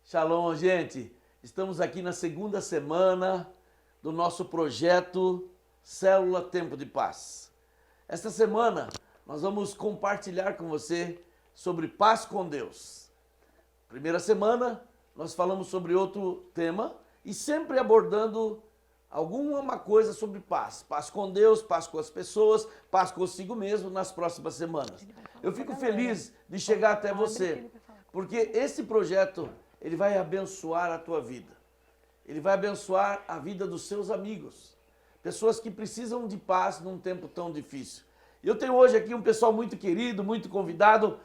Shalom, gente. Estamos aqui na segunda semana do nosso projeto Célula Tempo de Paz. Esta semana nós vamos compartilhar com você sobre paz com Deus. Primeira semana nós falamos sobre outro tema e sempre abordando alguma coisa sobre paz. Paz com Deus, paz com as pessoas, paz consigo mesmo nas próximas semanas. Eu fico feliz de chegar até você, porque esse projeto ele vai abençoar a tua vida. Ele vai abençoar a vida dos seus amigos. Pessoas que precisam de paz num tempo tão difícil. Eu tenho hoje aqui um pessoal muito querido, muito convidado.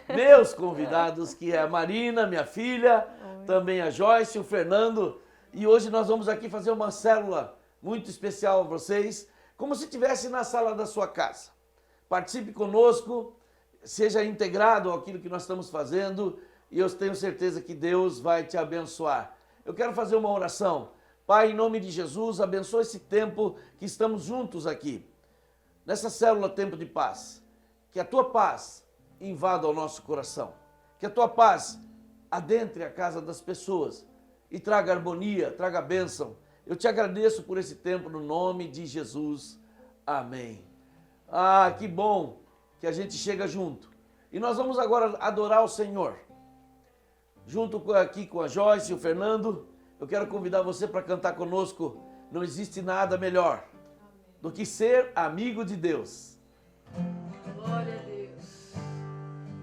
Meus convidados, que é a Marina, minha filha, também a Joyce, o Fernando. E hoje nós vamos aqui fazer uma célula muito especial a vocês, como se estivesse na sala da sua casa. Participe conosco, seja integrado àquilo que nós estamos fazendo e eu tenho certeza que Deus vai te abençoar. Eu quero fazer uma oração. Pai, em nome de Jesus, abençoa esse tempo que estamos juntos aqui, nessa célula Tempo de Paz. Que a tua paz invada o nosso coração. Que a tua paz adentre a casa das pessoas e traga harmonia, traga bênção. Eu te agradeço por esse tempo no nome de Jesus. Amém. Ah, que bom que a gente chega junto. E nós vamos agora adorar o Senhor. Junto aqui com a Joyce e o Fernando, eu quero convidar você para cantar conosco. Não existe nada melhor do que ser amigo de Deus. Glória a Deus.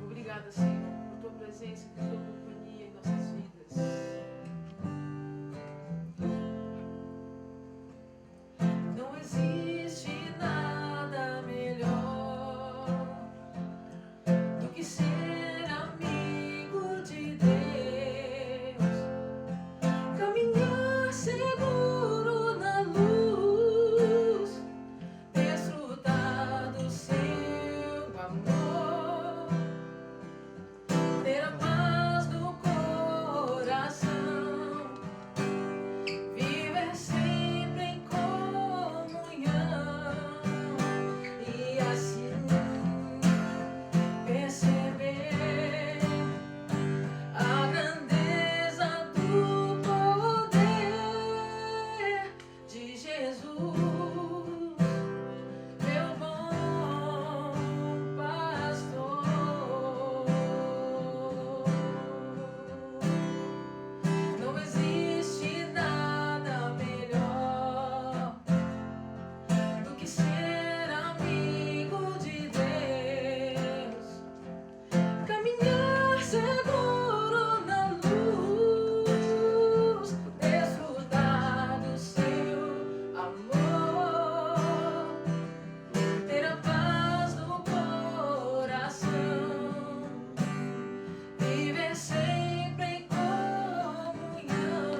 Obrigada, Senhor, por tua presença e por tua companhia em nossas vidas. Não existe nada melhor do que ser amigo de Deus, caminhar seguro na luz, desfrutar do seu amor, ter a paz no coração, viver sempre em comunhão e assim perceber a grandeza do poder de Jesus, meu bom pastor. Não existe nada melhor do que ser amigo de Deus, caminhar seguro na luz, desfrutar do seu amor, ter a paz no coração, viver sempre em comunhão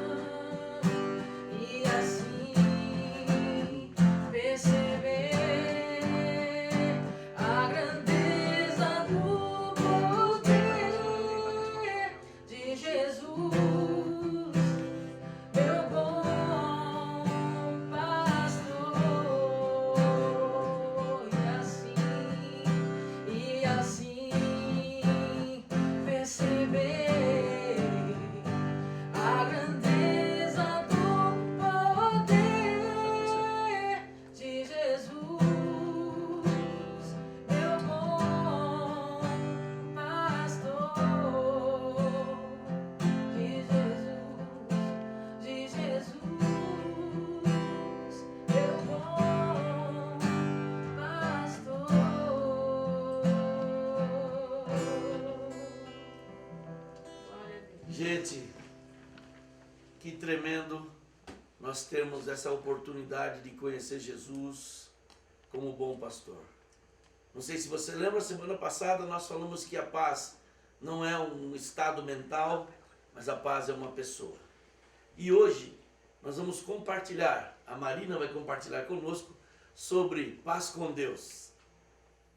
e assim perceber a grandeza do poder de Jesus, meu bom pastor. E assim perceber a grandeza do poder de Jesus, meu bom pastor. De Jesus, meu bom pastor. Glória a Deus. Gente, que tremendo nós termos essa oportunidade de conhecer Jesus como bom pastor. Não sei se você lembra, semana passada nós falamos que a paz não é um estado mental, mas a paz é uma pessoa. E hoje nós vamos compartilhar, a Marina vai compartilhar conosco sobre paz com Deus.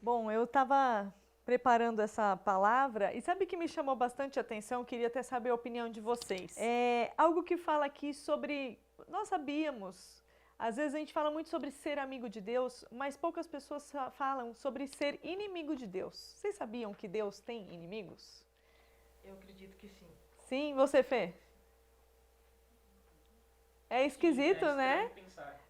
Bom, eu estava preparando essa palavra e sabe que me chamou bastante atenção, queria até saber a opinião de vocês. É algo que fala aqui sobre, nós sabíamos, às vezes a gente fala muito sobre ser amigo de Deus, mas poucas pessoas falam sobre ser inimigo de Deus. Vocês sabiam que Deus tem inimigos? Eu acredito que sim. Sim, você, Fê? É esquisito, né?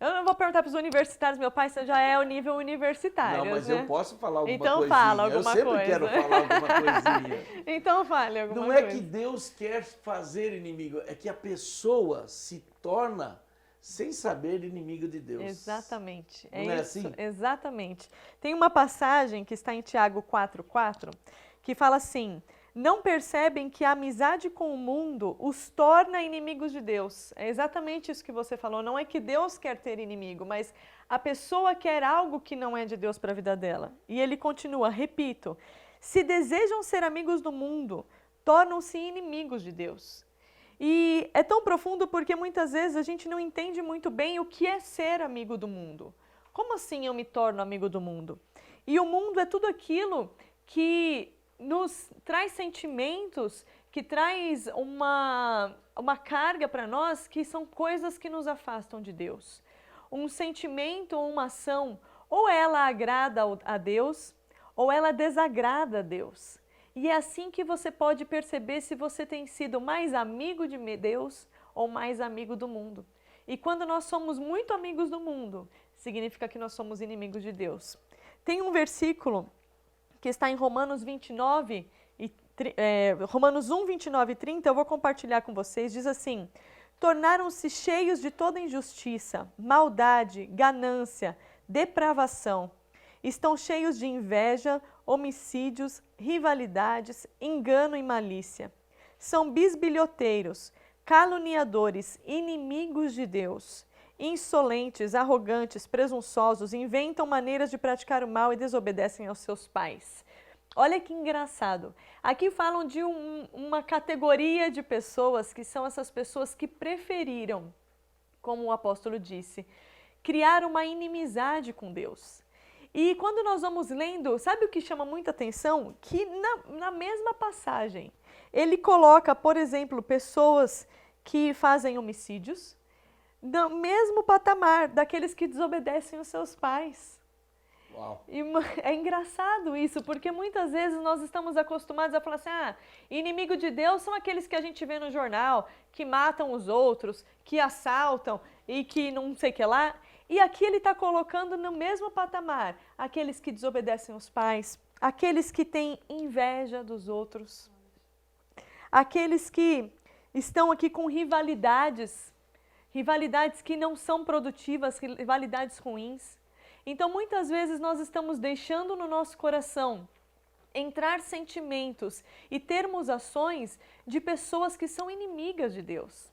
Eu não vou perguntar para os universitários, meu pai já é o nível universitário. Não, mas né? eu posso falar alguma então coisinha. Fala alguma eu sempre coisa. quero falar alguma coisinha. Então fale alguma Não coisa. é que Deus quer fazer inimigo, é que a pessoa se torna, sem saber, inimigo de Deus. Exatamente. Não é assim? Exatamente. Tem uma passagem que está em Tiago 4:4 que fala assim: não percebem que a amizade com o mundo os torna inimigos de Deus. É exatamente isso que você falou. Não é que Deus quer ter inimigo, mas a pessoa quer algo que não é de Deus para a vida dela. E ele continua, repito, se desejam ser amigos do mundo, tornam-se inimigos de Deus. E é tão profundo porque muitas vezes a gente não entende muito bem o que é ser amigo do mundo. Como assim eu me torno amigo do mundo? E o mundo é tudo aquilo que nos traz sentimentos, que traz uma carga para nós, que são coisas que nos afastam de Deus. Um sentimento ou uma ação, ou ela agrada a Deus, ou ela desagrada a Deus. E é assim que você pode perceber se você tem sido mais amigo de Deus ou mais amigo do mundo. E quando nós somos muito amigos do mundo, significa que nós somos inimigos de Deus. Tem um versículo que está em Romanos 1, 29 e 30, eu vou compartilhar com vocês, diz assim: tornaram-se cheios de toda injustiça, maldade, ganância, depravação. Estão cheios de inveja, homicídios, rivalidades, engano e malícia. São bisbilhoteiros, caluniadores, inimigos de Deus. Insolentes, arrogantes, presunçosos, inventam maneiras de praticar o mal e desobedecem aos seus pais. Olha que engraçado. Aqui falam de uma categoria de pessoas que são essas pessoas que preferiram, como o apóstolo disse, criar uma inimizade com Deus. E quando nós vamos lendo, sabe o que chama muita atenção? Que na mesma passagem, ele coloca, por exemplo, pessoas que fazem homicídios, no mesmo patamar daqueles que desobedecem os seus pais. Uau. E é engraçado isso, porque muitas vezes nós estamos acostumados a falar assim, inimigo de Deus são aqueles que a gente vê no jornal, que matam os outros, que assaltam e que não sei o que lá. E aqui ele está colocando no mesmo patamar aqueles que desobedecem os pais, aqueles que têm inveja dos outros, aqueles que estão aqui com rivalidades que não são produtivas, rivalidades ruins. Então, muitas vezes nós estamos deixando no nosso coração entrar sentimentos e termos ações de pessoas que são inimigas de Deus.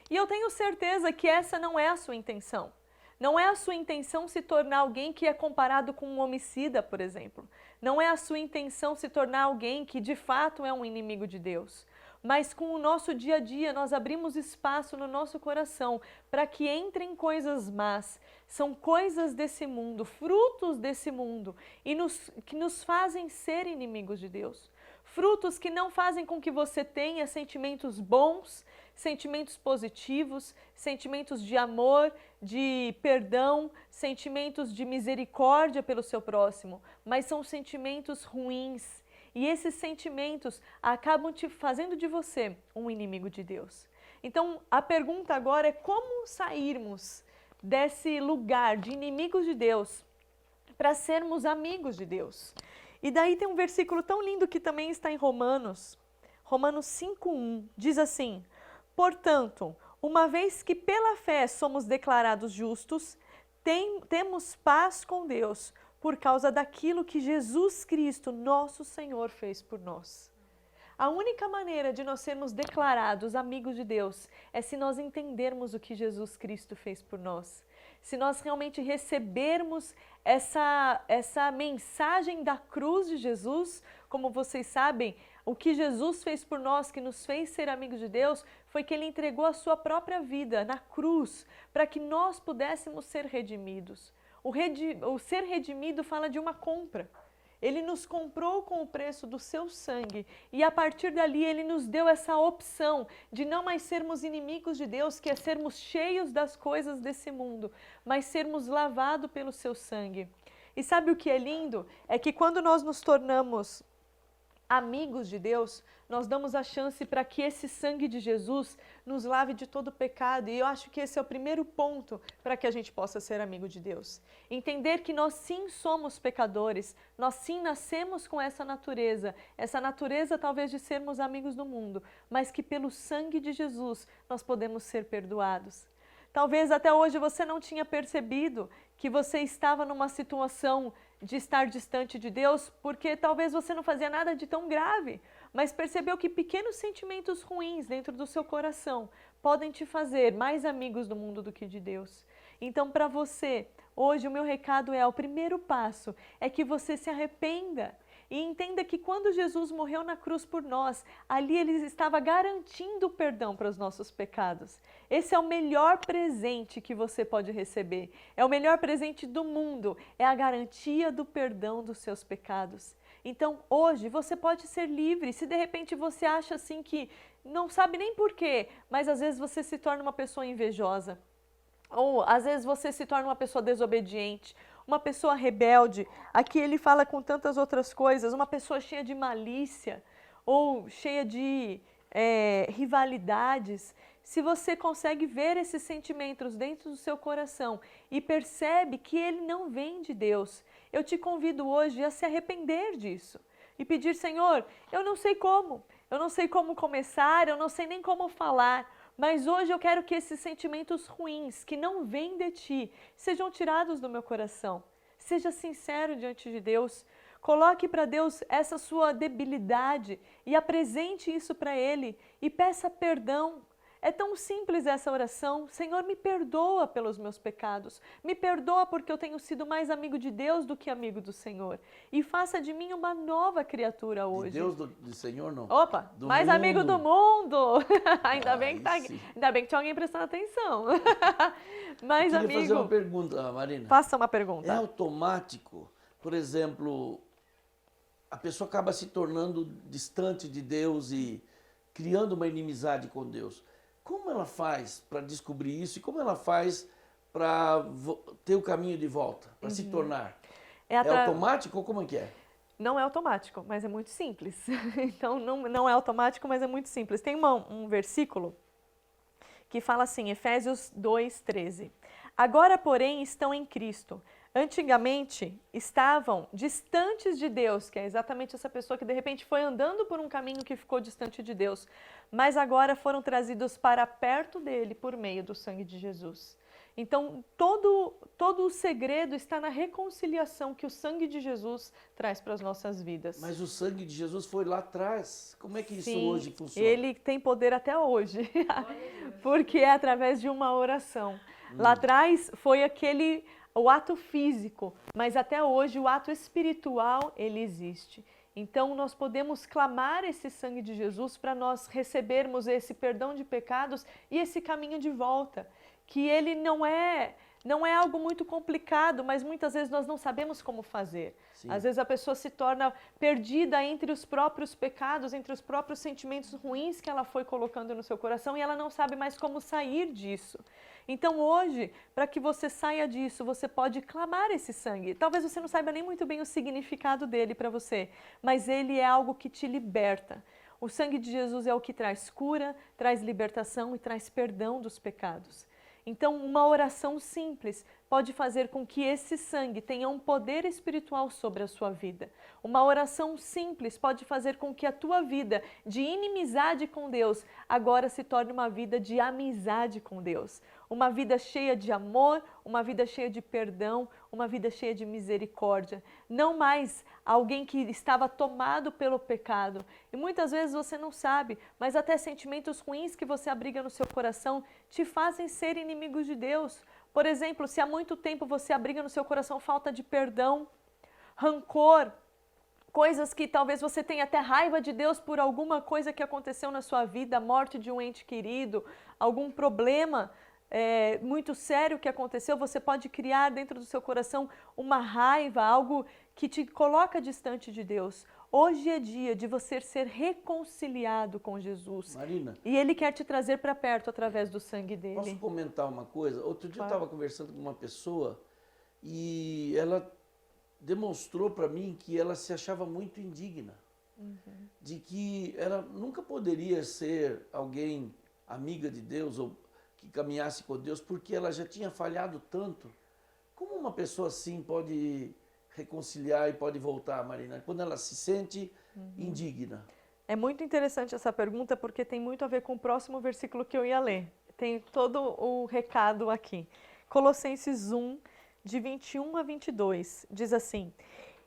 E eu tenho certeza que essa não é a sua intenção. Não é a sua intenção se tornar alguém que é comparado com um homicida, por exemplo. Não é a sua intenção se tornar alguém que de fato é um inimigo de Deus. Mas com o nosso dia a dia, nós abrimos espaço no nosso coração para que entrem coisas más. São coisas desse mundo, frutos desse mundo, e que nos fazem ser inimigos de Deus. Frutos que não fazem com que você tenha sentimentos bons, sentimentos positivos, sentimentos de amor, de perdão, sentimentos de misericórdia pelo seu próximo, mas são sentimentos ruins. E esses sentimentos acabam te fazendo de você um inimigo de Deus. Então, a pergunta agora é como sairmos desse lugar de inimigos de Deus para sermos amigos de Deus. E daí tem um versículo tão lindo que também está em Romanos 5:1, diz assim: portanto, uma vez que pela fé somos declarados justos, temos paz com Deus, por causa daquilo que Jesus Cristo, nosso Senhor, fez por nós. A única maneira de nós sermos declarados amigos de Deus é se nós entendermos o que Jesus Cristo fez por nós. Se nós realmente recebermos essa mensagem da cruz de Jesus, como vocês sabem, o que Jesus fez por nós, que nos fez ser amigos de Deus, foi que Ele entregou a sua própria vida na cruz, para que nós pudéssemos ser redimidos. O ser redimido fala de uma compra. Ele nos comprou com o preço do seu sangue e a partir dali Ele nos deu essa opção de não mais sermos inimigos de Deus, que é sermos cheios das coisas desse mundo, mas sermos lavados pelo seu sangue. E sabe o que é lindo? É que quando nós nos tornamos amigos de Deus, nós damos a chance para que esse sangue de Jesus nos lave de todo pecado. E eu acho que esse é o primeiro ponto para que a gente possa ser amigo de Deus. Entender que nós sim somos pecadores, nós sim nascemos com essa natureza talvez de sermos amigos do mundo, mas que pelo sangue de Jesus nós podemos ser perdoados. Talvez até hoje você não tinha percebido que você estava numa situação de estar distante de Deus, porque talvez você não fazia nada de tão grave, mas percebeu que pequenos sentimentos ruins dentro do seu coração podem te fazer mais amigos do mundo do que de Deus. Então, para você, hoje o meu recado é, o primeiro passo é que você se arrependa. E entenda que quando Jesus morreu na cruz por nós, ali ele estava garantindo o perdão para os nossos pecados. Esse é o melhor presente que você pode receber. É o melhor presente do mundo. É a garantia do perdão dos seus pecados. Então, hoje, você pode ser livre. Se de repente você acha assim que não sabe nem porquê, mas às vezes você se torna uma pessoa invejosa. Ou às vezes você se torna uma pessoa desobediente, uma pessoa rebelde. Aqui ele fala com tantas outras coisas, uma pessoa cheia de malícia ou cheia de rivalidades. Se você consegue ver esses sentimentos dentro do seu coração e percebe que ele não vem de Deus, eu te convido hoje a se arrepender disso e pedir, Senhor, eu não sei como começar, eu não sei nem como falar, mas hoje eu quero que esses sentimentos ruins, que não vêm de ti, sejam tirados do meu coração. Seja sincero diante de Deus. Coloque para Deus essa sua debilidade e apresente isso para Ele e peça perdão. É tão simples essa oração. Senhor, me perdoa pelos meus pecados. Me perdoa porque eu tenho sido mais amigo de Deus do que amigo do Senhor. E faça de mim uma nova criatura hoje. De Deus, do Senhor, não. Opa, do mais mundo. amigo do mundo. Ainda bem que sim. ainda bem que tinha alguém prestando atenção. Mais eu queria amigo. fazer uma pergunta, Marina. Faça uma É pergunta. automático, por exemplo, a pessoa acaba se tornando distante de Deus e criando uma inimizade com Deus. Como ela faz para descobrir isso e como ela faz para ter o caminho de volta, para se tornar? É automático ou como é que é? Não é automático, mas é muito simples. Então, não é automático, mas é muito simples. Tem um versículo que fala assim, Efésios 2:13. Agora, porém, estão em Cristo. Antigamente, estavam distantes de Deus, que é exatamente essa pessoa que de repente foi andando por um caminho que ficou distante de Deus, mas agora foram trazidos para perto dele por meio do sangue de Jesus. Então, todo o segredo está na reconciliação que o sangue de Jesus traz para as nossas vidas. Mas o sangue de Jesus foi lá atrás. Como é que isso Sim, hoje funciona? Ele tem poder até hoje, porque é através de uma oração. Lá atrás foi o ato físico, mas até hoje o ato espiritual, ele existe. Então, nós podemos clamar esse sangue de Jesus para nós recebermos esse perdão de pecados e esse caminho de volta, que ele não é algo muito complicado, mas muitas vezes nós não sabemos como fazer. Sim. Às vezes a pessoa se torna perdida entre os próprios pecados, entre os próprios sentimentos ruins que ela foi colocando no seu coração e ela não sabe mais como sair disso. Então hoje, para que você saia disso, você pode clamar esse sangue. Talvez você não saiba nem muito bem o significado dele para você, mas ele é algo que te liberta. O sangue de Jesus é o que traz cura, traz libertação e traz perdão dos pecados. Então, uma oração simples pode fazer com que esse sangue tenha um poder espiritual sobre a sua vida. Uma oração simples pode fazer com que a tua vida de inimizade com Deus agora se torne uma vida de amizade com Deus. Uma vida cheia de amor, uma vida cheia de perdão, uma vida cheia de misericórdia. Não mais alguém que estava tomado pelo pecado. E muitas vezes você não sabe, mas até sentimentos ruins que você abriga no seu coração te fazem ser inimigos de Deus. Por exemplo, se há muito tempo você abriga no seu coração falta de perdão, rancor, coisas que talvez você tenha até raiva de Deus por alguma coisa que aconteceu na sua vida, a morte de um ente querido, algum problema muito sério que aconteceu, você pode criar dentro do seu coração uma raiva, algo que te coloca distante de Deus. Hoje é dia de você ser reconciliado com Jesus. Marina, e Ele quer te trazer para perto através do sangue dele. posso comentar uma coisa? Outro dia eu estava conversando com uma pessoa e ela demonstrou para mim que ela se achava muito indigna. de que ela nunca poderia ser alguém amiga de Deus ou que caminhasse com Deus, porque ela já tinha falhado tanto. Como uma pessoa assim pode reconciliar e pode voltar, Marina, quando ela se sente indigna? É muito interessante essa pergunta porque tem muito a ver com o próximo versículo que eu ia ler. Tem todo o recado aqui. Colossenses 1, de 21 a 22, diz assim: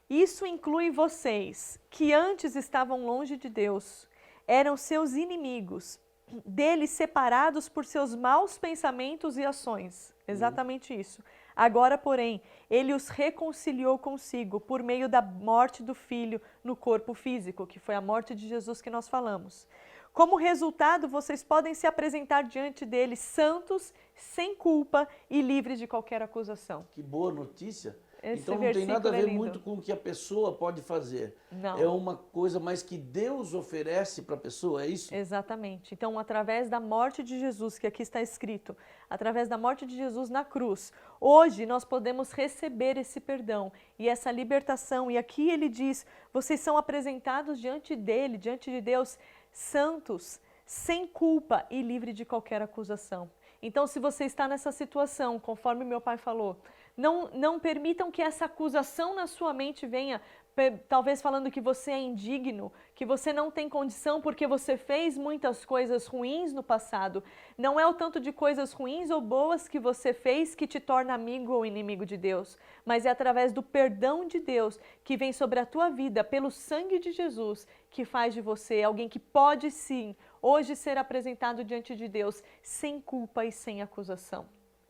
isso inclui vocês, que antes estavam longe de Deus, eram seus inimigos, dele separados por seus maus pensamentos e ações. Exatamente isso. Agora, porém, ele os reconciliou consigo por meio da morte do Filho no corpo físico, que foi a morte de Jesus que nós falamos. Como resultado, vocês podem se apresentar diante dele santos, sem culpa e livres de qualquer acusação. Que boa notícia. Esse Então não tem nada a ver versículo é muito com o que a pessoa pode fazer. Não. É uma coisa mais que Deus oferece para a pessoa, é isso? Exatamente. Então, através da morte de Jesus, que aqui está escrito, através da morte de Jesus na cruz, hoje nós podemos receber esse perdão e essa libertação. E aqui ele diz, vocês são apresentados diante dele, diante de Deus, santos, sem culpa e livre de qualquer acusação. Então, se você está nessa situação, conforme meu pai falou, não permitam que essa acusação na sua mente venha, talvez falando que você é indigno, que você não tem condição porque você fez muitas coisas ruins no passado. Não é o tanto de coisas ruins ou boas que você fez que te torna amigo ou inimigo de Deus, mas é através do perdão de Deus que vem sobre a tua vida, pelo sangue de Jesus, que faz de você alguém que pode sim, hoje ser apresentado diante de Deus, sem culpa e sem acusação.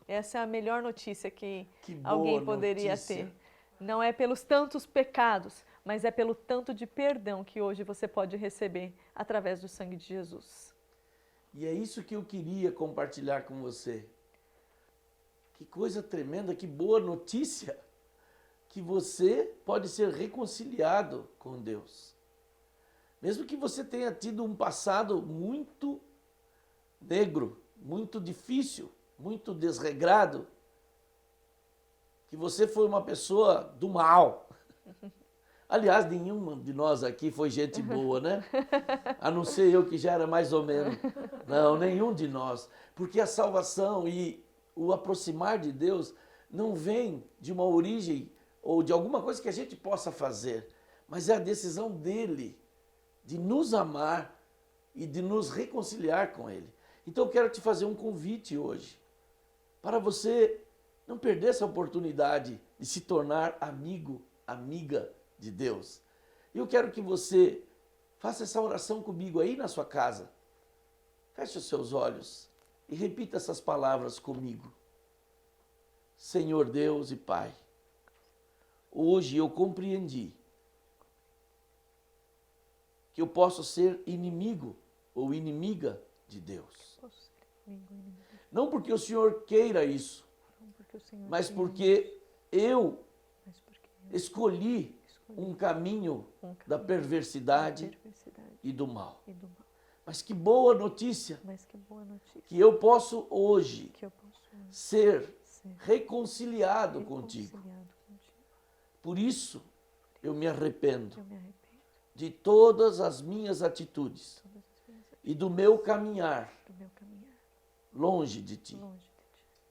Essa é a melhor notícia que alguém poderia notícia. ter. Não é pelos tantos pecados, mas é pelo tanto de perdão que hoje você pode receber através do sangue de Jesus. E é isso que eu queria compartilhar com você. Que coisa tremenda, que boa notícia, que você pode ser reconciliado com Deus. Mesmo que você tenha tido um passado muito negro, muito difícil, muito desregrado, que você foi uma pessoa do mal. Aliás, nenhuma de nós aqui foi gente boa, né? A não ser eu que já era mais ou menos. Não, nenhum de nós. Porque a salvação e o aproximar de Deus não vem de uma origem ou de alguma coisa que a gente possa fazer, mas é a decisão dele de nos amar e de nos reconciliar com ele. Então eu quero te fazer um convite hoje, para você não perder essa oportunidade de se tornar amigo, amiga de Deus. Eu quero que você faça essa oração comigo aí na sua casa. Feche os seus olhos e repita essas palavras comigo. Senhor Deus e Pai, hoje eu compreendi que eu posso ser inimigo ou inimiga de Deus. Não porque o Senhor queira isso, mas porque eu escolhi um caminho da perversidade e do mal. Mas que boa notícia que eu posso hoje ser reconciliado contigo. Por isso eu me arrependo de todas as minhas atitudes e do meu caminhar longe de ti.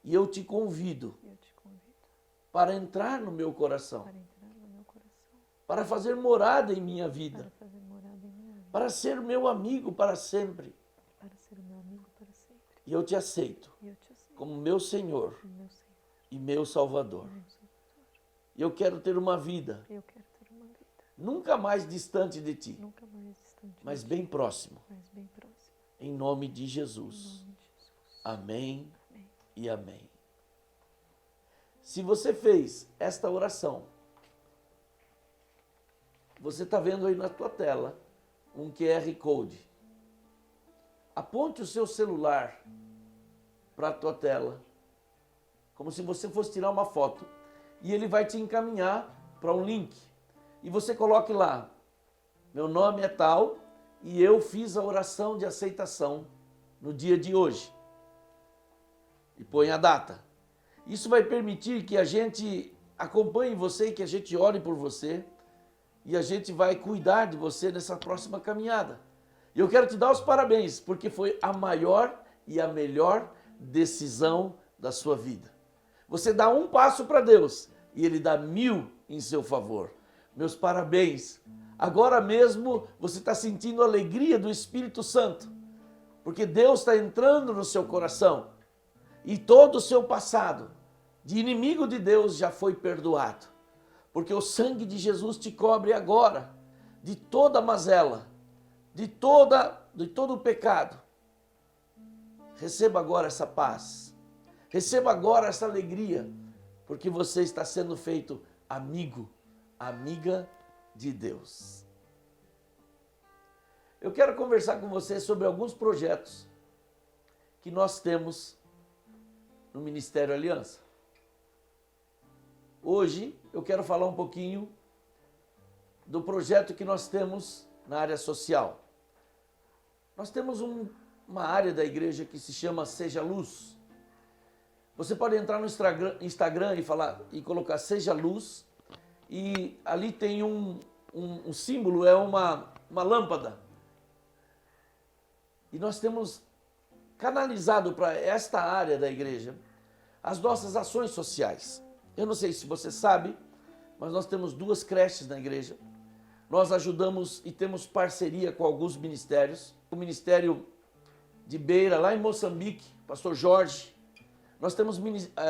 E eu te convido para entrar no meu coração, para fazer morada em minha vida, para ser meu amigo para sempre. E eu te aceito como meu Senhor e meu Salvador. E eu quero ter uma vida nunca mais distante de ti, mas bem próximo. Em nome de Jesus. Amém e amém. Se você fez esta oração, você está vendo aí na tua tela um QR Code. Aponte o seu celular para a tua tela, como se você fosse tirar uma foto, e ele vai te encaminhar para um link. E você coloque lá, meu nome é tal, e eu fiz a oração de aceitação no dia de hoje. E põe a data. Isso vai permitir que a gente acompanhe você e que a gente ore por você e a gente vai cuidar de você nessa próxima caminhada. E eu quero te dar os parabéns, porque foi a maior e a melhor decisão da sua vida. Você dá um passo para Deus e Ele dá 1000 em seu favor. Meus parabéns. Agora mesmo você está sentindo a alegria do Espírito Santo, porque Deus está entrando no seu coração e todo o seu passado de inimigo de Deus já foi perdoado, porque o sangue de Jesus te cobre agora de toda mazela, de todo o pecado. Receba agora essa paz, receba agora essa alegria, porque você está sendo feito amigo, amiga de Deus. Eu quero conversar com você sobre alguns projetos que nós temos no Ministério Aliança. Hoje eu quero falar um pouquinho do projeto que nós temos na área social. Nós temos uma área da igreja que se chama Seja Luz. Você pode entrar no Instagram e colocar Seja Luz, e ali tem um símbolo, é uma lâmpada. E nós temos canalizado para esta área da igreja as nossas ações sociais. Eu não sei se você sabe, mas nós temos 2 creches na igreja. Nós ajudamos e temos parceria com alguns ministérios. O Ministério de Beira, lá em Moçambique, Pastor Jorge. Nós temos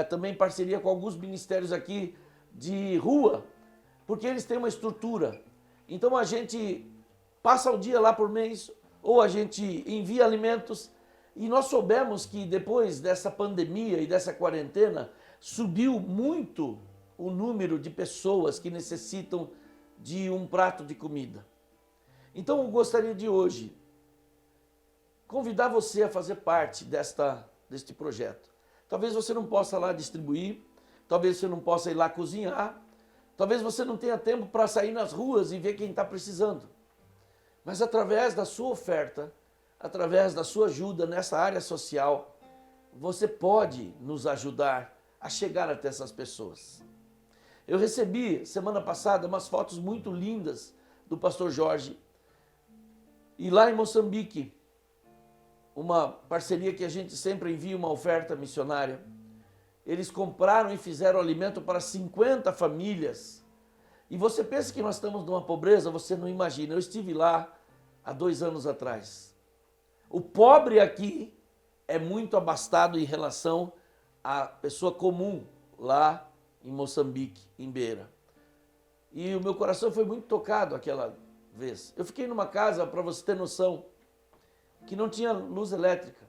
também parceria com alguns ministérios aqui de rua, porque eles têm uma estrutura. Então a gente passa o dia lá por mês, ou a gente envia alimentos, e nós soubemos que depois dessa pandemia e dessa quarentena, subiu muito o número de pessoas que necessitam de um prato de comida. Então eu gostaria de hoje convidar você a fazer parte deste projeto. Talvez você não possa lá distribuir, talvez você não possa ir lá cozinhar, talvez você não tenha tempo para sair nas ruas e ver quem está precisando. Mas através da sua oferta, através da sua ajuda nessa área social, você pode nos ajudar a chegar até essas pessoas. Eu recebi semana passada umas fotos muito lindas do pastor Jorge, e lá em Moçambique, uma parceria que a gente sempre envia uma oferta missionária, eles compraram e fizeram alimento para 50 famílias. E você pensa que nós estamos numa pobreza? Você não imagina. Eu estive lá há 2 anos atrás. O pobre aqui é muito abastado em relação à pessoa comum lá em Moçambique, em Beira. E o meu coração foi muito tocado aquela vez. Eu fiquei numa casa, para você ter noção, que não tinha luz elétrica.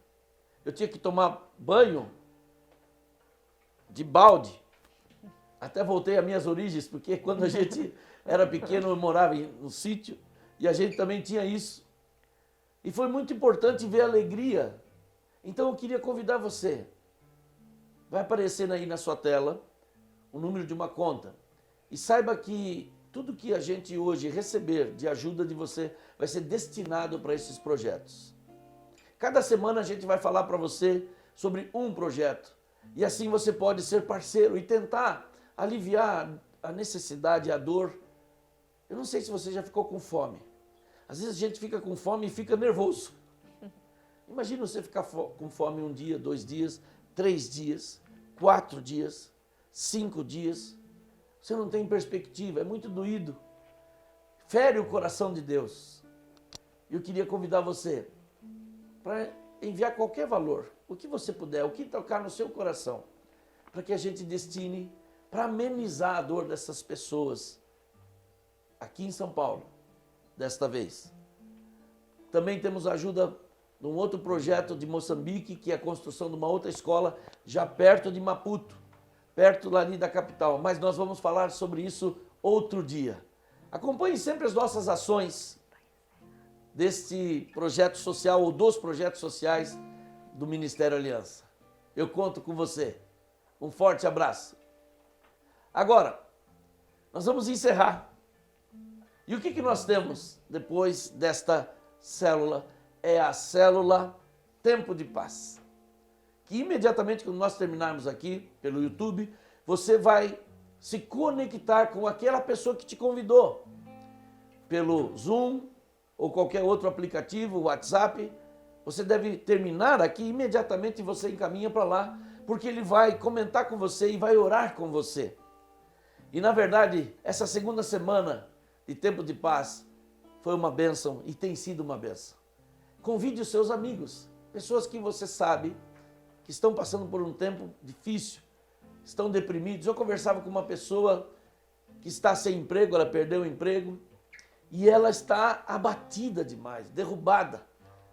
Eu tinha que tomar banho de balde. Até voltei às minhas origens, porque quando a gente era pequeno, eu morava no sítio, e a gente também tinha isso. E foi muito importante ver a alegria. Então eu queria convidar você. Vai aparecer aí na sua tela o número de uma conta. E saiba que tudo que a gente hoje receber de ajuda de você vai ser destinado para esses projetos. Cada semana a gente vai falar para você sobre um projeto. E assim você pode ser parceiro e tentar aliviar a necessidade, a dor. Eu não sei se você já ficou com fome. Às vezes a gente fica com fome e fica nervoso. Imagina você ficar com fome 1 dia, 2 dias, 3 dias, 4 dias, 5 dias. Você não tem perspectiva, é muito doído. Fere o coração de Deus. Eu queria convidar você para enviar qualquer valor, o que você puder, o que tocar no seu coração, para que a gente destine para amenizar a dor dessas pessoas aqui em São Paulo, desta vez. Também temos a ajuda de um outro projeto de Moçambique, que é a construção de uma outra escola, já perto de Maputo, perto lá ali da capital. Mas nós vamos falar sobre isso outro dia. Acompanhe sempre as nossas ações deste projeto social ou dos projetos sociais do Ministério Aliança. Eu conto com você. Um forte abraço. Agora, nós vamos encerrar. E o que nós temos depois desta célula? É a célula Tempo de Paz. Que imediatamente quando nós terminarmos aqui pelo YouTube, você vai se conectar com aquela pessoa que te convidou. pelo Zoom ou qualquer outro aplicativo, WhatsApp, você deve terminar aqui, imediatamente você encaminha para lá, porque ele vai comentar com você e vai orar com você. E na verdade, essa segunda semana de Tempo de Paz foi uma bênção e tem sido uma bênção. Convide os seus amigos, pessoas que você sabe que estão passando por um tempo difícil, estão deprimidos. Eu conversava com uma pessoa que está sem emprego, ela perdeu o emprego e ela está abatida demais, derrubada.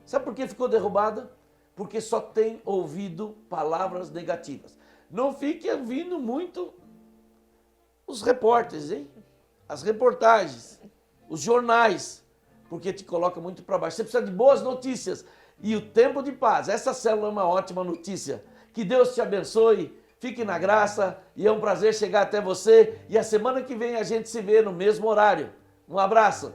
Sabe por que ficou derrubada? Porque só tem ouvido palavras negativas. Não fique ouvindo muito os repórteres, hein? As reportagens, os jornais, porque te coloca muito para baixo. Você precisa de boas notícias. E o Tempo de Paz, essa célula é uma ótima notícia. Que Deus te abençoe, fique na graça e é um prazer chegar até você. E a semana que vem a gente se vê no mesmo horário. Um abraço.